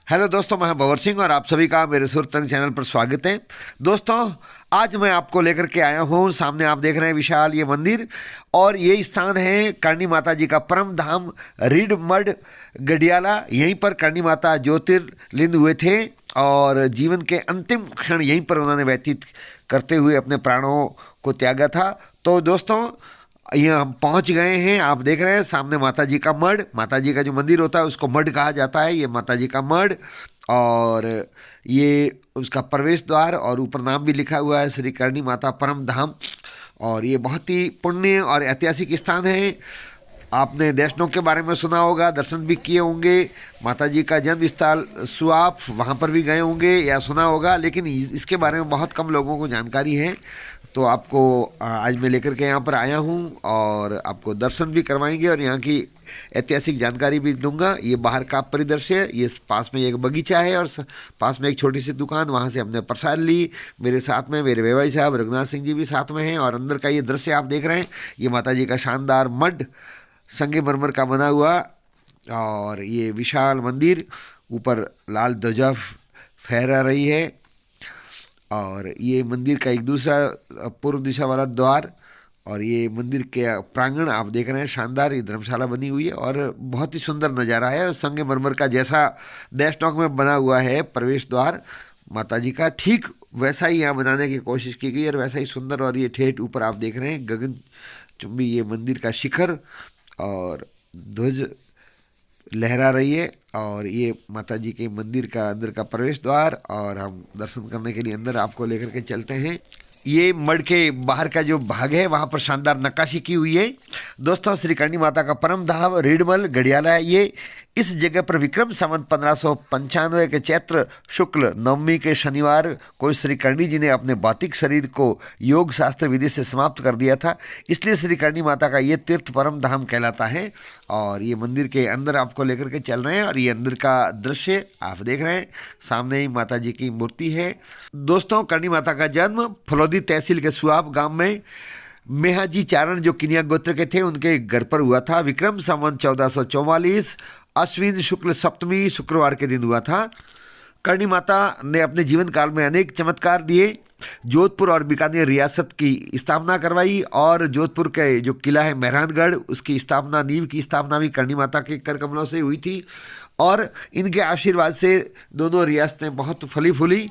Hello दोस्तों, मैं भंवर सिंह और आप सभी का मेरे सुरतंग चैनल पर स्वागत है। दोस्तों, आज मैं आपको लेकर के आया हूँ। सामने आप देख रहे हैं विशाल ये मंदिर, और ये स्थान है करणी माता जी का परम धाम रीड मड गडियाला। यहीं पर करणी माता ज्योतिर्लिंग हुए थे और जीवन के अंतिम क्षण यहीं पर उन्होंने व्यतीत करते हुए अपने प्राणों को त्यागा था। तो दोस्तों, ये हम पहुंच गए हैं। आप देख रहे हैं सामने माता जी का मढ़, माता जी का जो मंदिर होता है उसको मढ़ कहा जाता है। ये माता जी का मढ़ और ये उसका प्रवेश द्वार, और ऊपर नाम भी लिखा हुआ है श्री करणी माता परम धाम। और ये बहुत ही पुण्य और ऐतिहासिक स्थान है। आपने देशनोक के बारे में सुना होगा, दर्शन भी किए होंगे। माता जी का जन्म स्थल सुआफ, वहाँ पर भी गए होंगे या सुना होगा, लेकिन इसके बारे में बहुत कम लोगों को जानकारी है। तो आपको आज मैं लेकर के यहाँ पर आया हूँ और आपको दर्शन भी करवाएंगे और यहाँ की ऐतिहासिक जानकारी भी दूंगा। ये बाहर का परिदृश्य, ये पास में एक बगीचा है और पास में एक छोटी सी दुकान, वहाँ से हमने प्रसाद ली। मेरे साथ में मेरे भाई साहब रघुनाथ सिंह जी भी साथ में हैं। और अंदर का ये दृश्य आप देख रहे हैं, ये माता जी का शानदार मठ संगमरमर का बना हुआ, और ये विशाल मंदिर, ऊपर लाल ध्वजा फहरा रही है। और ये मंदिर का एक दूसरा पूर्व दिशा वाला द्वार, और ये मंदिर के प्रांगण आप देख रहे हैं, शानदार ये धर्मशाला बनी हुई है और बहुत ही सुंदर नज़ारा है। संगमरमर का जैसा देशनोक में बना हुआ है प्रवेश द्वार माता जी का, ठीक वैसा ही यहाँ बनाने की कोशिश की गई और वैसा ही सुंदर। और ये ठेठ ऊपर आप देख रहे हैं गगन चुंबी ये मंदिर का शिखर, और ध्वज लहरा रही है। और ये माता जी के मंदिर का अंदर का प्रवेश द्वार, और हम दर्शन करने के लिए अंदर आपको लेकर के चलते हैं। ये मठ के बाहर का जो भाग है वहाँ पर शानदार नक्काशी की हुई है। दोस्तों, श्री करणी माता का परम धाम रीडमल गडियाला है ये। इस जगह पर विक्रम संवत 1595 के चैत्र शुक्ल नवमी के शनिवार को श्री करणी जी ने अपने भौतिक शरीर को योग शास्त्र विधि से समाप्त कर दिया था, इसलिए श्री करणी माता का ये तीर्थ परम धाम कहलाता है। और ये मंदिर के अंदर आपको लेकर के चल रहे हैं, और ये अंदर का दृश्य आप देख रहे हैं, सामने ही माता जी की मूर्ति है। दोस्तों, करणी माता का जन्म फलौदी तहसील के सुआब गांव में मेहाजी चारण जो किनिया गोत्र के थे उनके घर पर हुआ था। विक्रम संवत 1444 अश्विन शुक्ल सप्तमी शुक्रवार के दिन हुआ था। करणी माता ने अपने जीवन काल में अनेक चमत्कार दिए। जोधपुर और बीकानेर रियासत की स्थापना करवाई, और जोधपुर के जो किला है मेहरानगढ़, उसकी स्थापना, नींव की स्थापना भी करणी माता के कर कमलों से हुई थी। और इनके आशीर्वाद से दोनों रियासतें बहुत फली फूली।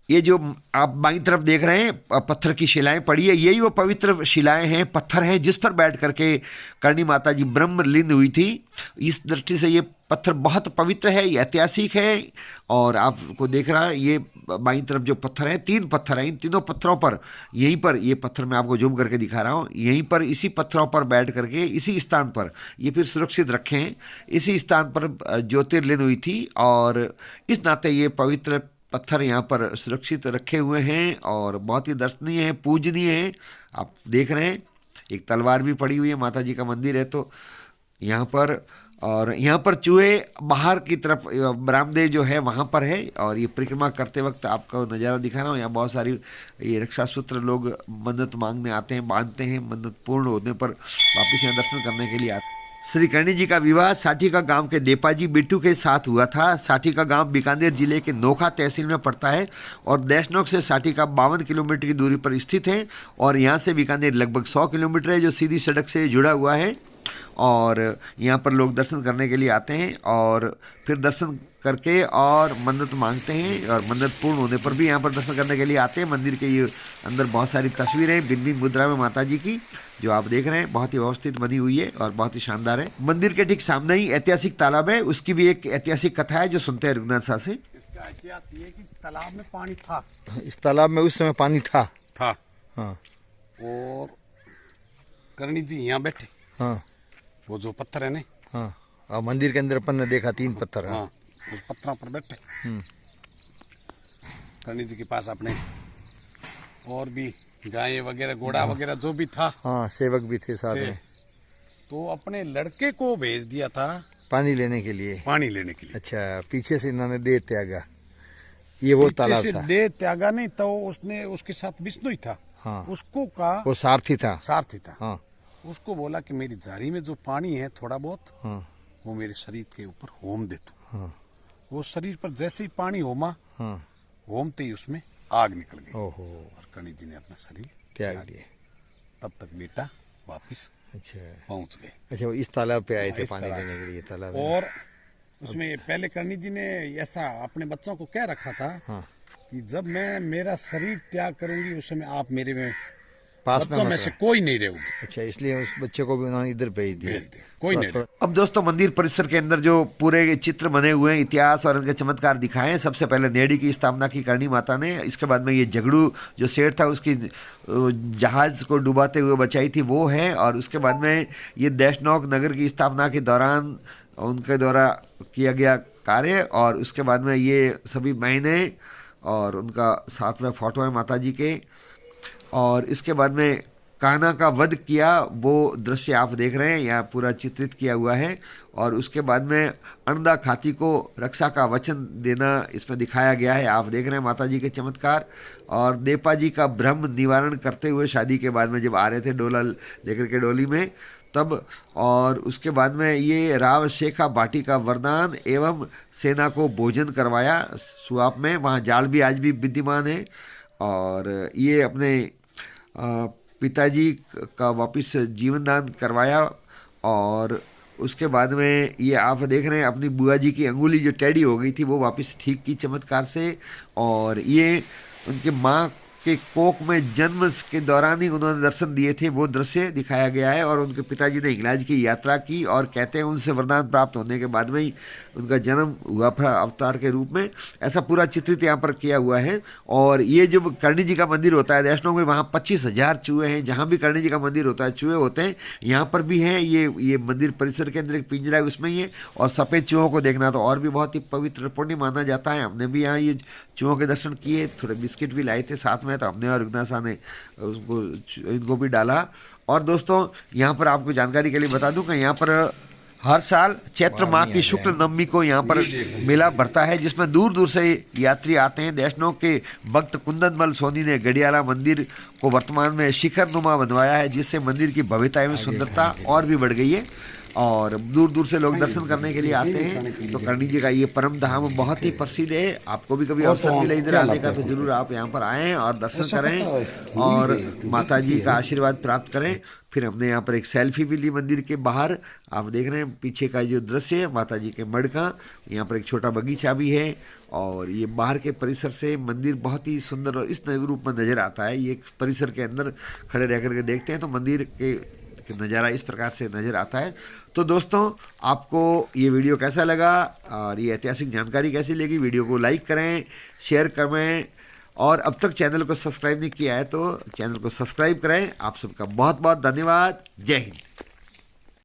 ये जो आप बाईं तरफ देख रहे हैं पत्थर की शिलाएं पड़ी है, यही वो पवित्र शिलाएं हैं, पत्थर हैं जिस पर बैठ करके करणी माता जी ब्रह्मलीन हुई थी। इस दृष्टि से ये पत्थर बहुत पवित्र है, ये ऐतिहासिक है। और आपको देख रहा है ये बाईं तरफ जो पत्थर हैं, 3 पत्थर हैं, इन तीनों पत्थरों पर, यहीं पर ये पत्थर मैं आपको जूम करके दिखा रहा हूँ, यहीं पर इसी पत्थरों पर बैठ करके इसी स्थान पर ये फिर सुरक्षित रखे हैं। इसी स्थान पर ज्योतिर्लिंग हुई थी, और इस नाते ये पवित्र पत्थर यहाँ पर सुरक्षित रखे हुए हैं और बहुत ही दर्शनीय है, पूजनीय है। आप देख रहे हैं एक तलवार भी पड़ी हुई है, माता जी का मंदिर है तो यहाँ पर। और यहाँ पर चूहे बाहर की तरफ बरामदे जो है वहाँ पर है, और ये परिक्रमा करते वक्त आपको नज़ारा दिखा रहा हूँ। यहाँ बहुत सारी ये रक्षा सूत्र लोग मन्नत मांगने आते हैं, बांधते हैं, मन्नत पूर्ण होने पर वापस यहाँ दर्शन करने के लिए आते हैं। श्री करणी जी का विवाह साठी का गांव के देपाजी बिट्टू के साथ हुआ था। साठी का गांव बीकानेर जिले के नोखा तहसील में पड़ता है और देशनोक से साठी का 52 किलोमीटर की दूरी पर स्थित है। और यहाँ से बीकानेर लगभग 100 किलोमीटर है जो सीधी सड़क से जुड़ा हुआ है। और यहाँ पर लोग दर्शन करने के लिए आते हैं और फिर दर्शन करके और मन्नत मांगते हैं, और मन्नत पूर्ण होने पर भी यहाँ पर दर्शन करने के लिए आते हैं। मंदिर के ये अंदर बहुत सारी तस्वीरें भिन्न भिन्न मुद्रा में माता जी की जो आप देख रहे हैं, बहुत ही व्यवस्थित बनी हुई है और बहुत ही शानदार है। मंदिर के ठीक सामने ही ऐतिहासिक तालाब है, उसकी भी एक ऐतिहासिक कथा है जो सुनते हैं रघुनाथ साहब से। इसका इतिहास ये कि तालाब में पानी था, इस तालाब में उस समय पानी था। हाँ। और करणी जी यहाँ बैठे। हाँ। वो जो पत्थर है ना। हाँ। और मंदिर के अंदर अपन ने देखा 3 पत्थर। हाँ। उस पत्थरों पर बैठे करणी जी के पास अपने और भी गाय वगैरह, घोड़ा वगैरह जो भी था। हाँ, सेवक भी थे साथ में। तो अपने लड़के को भेज दिया था पानी लेने के लिए। अच्छा, पीछे से इन्होंने दे त्यागा। ये वो तालाब था। दे त्यागा नहीं तो उसने, उसके साथ विष्णु ही था। हाँ। उसको का वो सारथी था। हाँ। उसको बोला कि मेरी जारी में जो पानी है थोड़ा बहुत, हाँ, वो मेरे शरीर के ऊपर होम दे तू। हाँ। वो शरीर पर जैसे ही पानी होमा हाँ होमते ही उसमें आग निकल गई ओहो और कर्णी जी ने अपना शरीर त्याग दिए। तब तक बेटा वापिस अच्छा पहुंच गए। अच्छा, वो इस तालाब पे आए थे इस पानी तालाब लेने के लिए तालाब में। और उसमें पहले कर्णी जी ने ऐसा अपने बच्चों को कह रखा था हाँ कि जब मैं मेरा शरीर त्याग करूंगी उस समय आप मेरे में पास बच्चों में मत से रहो। कोई नहीं रहोगे, अच्छा, इसलिए उस बच्चे को भी उन्होंने इधर भेज दिया। भेज दे, कोई नहीं रहे। अब दोस्तों मंदिर परिसर के अंदर जो पूरे चित्र बने हुए हैं, इतिहास और इनके चमत्कार दिखाए हैं। सबसे पहले नेड़ी की स्थापना की करणी माता ने, इसके बाद में ये झगड़ू जो सेठ था उसकी जहाज को डुबाते हुए बचाई थी वो है, और उसके बाद में ये देशनोक नगर की स्थापना के दौरान उनके द्वारा किया गया कार्य, और उसके बाद में ये सभी महीने और उनका साथ में फोटो है माता जी के, और इसके बाद में कान्हा का वध किया वो दृश्य आप देख रहे हैं, यहाँ पूरा चित्रित किया हुआ है। और उसके बाद में अनदा खाती को रक्षा का वचन देना इसमें दिखाया गया है, आप देख रहे हैं माता जी के चमत्कार। और देपा जी का भ्रम निवारण करते हुए शादी के बाद में जब आ रहे थे डोला लेकर के डोली में तब, और उसके बाद में ये राव शेखा बाटी का वरदान एवं सेना को भोजन करवाया सुआप में, वहाँ जाल भी आज भी विद्यमान है। और ये अपने पिताजी का वापस जीवन दान करवाया, और उसके बाद में ये आप देख रहे हैं अपनी बुआ जी की अंगुली जो टेढ़ी हो गई थी वो वापस ठीक की चमत्कार से। और ये उनके माँ के कोख में जन्म के दौरान ही उन्होंने दर्शन दिए थे, वो दृश्य दिखाया गया है। और उनके पिताजी ने इंग्लैंड की यात्रा की और कहते हैं उनसे वरदान प्राप्त होने के बाद में ही उनका जन्म हुआ था अवतार के रूप में, ऐसा पूरा चित्रित यहाँ पर किया हुआ है। और ये जो कर्णी जी का मंदिर होता है देशनोक में, वहाँ 25,000 चूहे हैं, जहाँ भी कर्णी जी का मंदिर होता है चूहे होते हैं, यहाँ पर भी हैं। ये मंदिर परिसर के अंदर एक पिंजरा है उसमें ही है। और सफ़ेद चूहों को देखना तो और भी बहुत ही पवित्र पुण्य माना जाता है। हमने भी यहाँ ये चूहों के दर्शन किए, थोड़े बिस्किट भी लाए थे साथ में, तो हमने और विघ्नासा ने उसको इनको भी डाला। और दोस्तों यहाँ पर आपको जानकारी के लिए बता दूं कि यहाँ पर हर साल चैत्र माह की शुक्ल नवमी को यहाँ पर मेला भरता है, जिसमें दूर दूर से यात्री आते हैं। देशनोक के भक्त कुंदनमल सोनी ने गढ़ियाला मंदिर को वर्तमान में शिखर नुमा बनवाया है, जिससे मंदिर की भव्यता एवं सुंदरता और भी बढ़ गई है। और दूर दूर से लोग दर्शन करने के लिए आते हैं। तो कर्णी जी का ये परम धाम बहुत ही प्रसिद्ध है। आपको भी कभी अवसर मिले इधर आने का तो जरूर आप यहाँ पर आएँ और दर्शन करें और माता जी का आशीर्वाद प्राप्त करें। फिर हमने यहाँ पर एक सेल्फी भी ली मंदिर के बाहर, आप देख रहे हैं पीछे का जो दृश्य है माता जी के मढ़ का। यहाँ पर एक छोटा बगीचा भी है और ये बाहर के परिसर से मंदिर बहुत ही सुंदर और इस नए रूप में नज़र आता है। ये परिसर के अंदर खड़े रह करके देखते हैं तो मंदिर के नज़ारा इस प्रकार से नज़र आता है। तो दोस्तों आपको ये वीडियो कैसा लगा और ये ऐतिहासिक जानकारी कैसी लगी, वीडियो को लाइक करें, शेयर करें, और अब तक चैनल को सब्सक्राइब नहीं किया है तो चैनल को सब्सक्राइब करें। आप सबका बहुत बहुत धन्यवाद। जय हिंद।